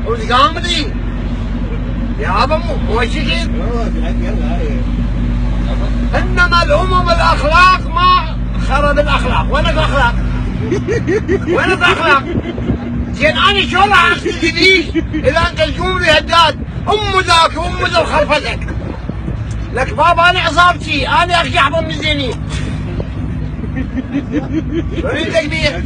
وتقامدي يابا مو شكل. انما الامم الاخلاق ما خرب الاخلاق. وين الاخلاق؟ وين الاخلاق؟ زين انا شلون راح اقتدي بيك اذا انت تقوم لي هداد ام ذاك وام ذا خلفتك؟ لك بابا انا عصابتي انا اخشى احضن من زينين. ريتك بيه؟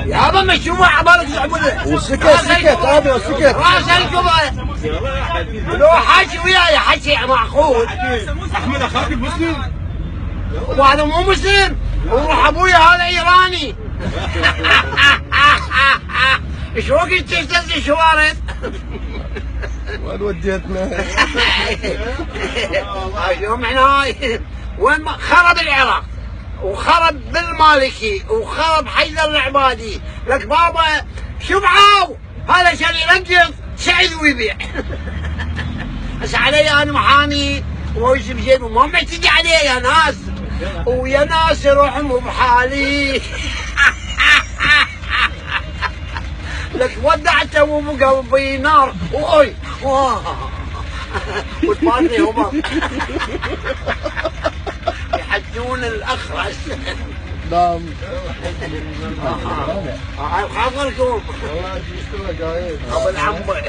يابا مشوها عبالك تعبده. وسكت هذا وسكت. راسك لو حكي وياي حكي معقول. احمد اخاك مسلم؟ وهذا مو مسلم، وروح ابويا هذا ايراني. شو وقت تهتز الشوارد؟ وين وديتنا؟ يوم هناي وين خرب العراق وخرب بالمالكي وخرب حيدر العبادي. لك بابا شبعوا هذا عشان يرجل سعد ويبيع. هسه علي انا محامي ويش بجيبه ما معتدي عليه يا ناس، ويا ناس روح مو بحالي. لك ودعته وبقلبي نار واي وتبارني هما يحجون الاخرس. نعم. خاطركم ابو العمر.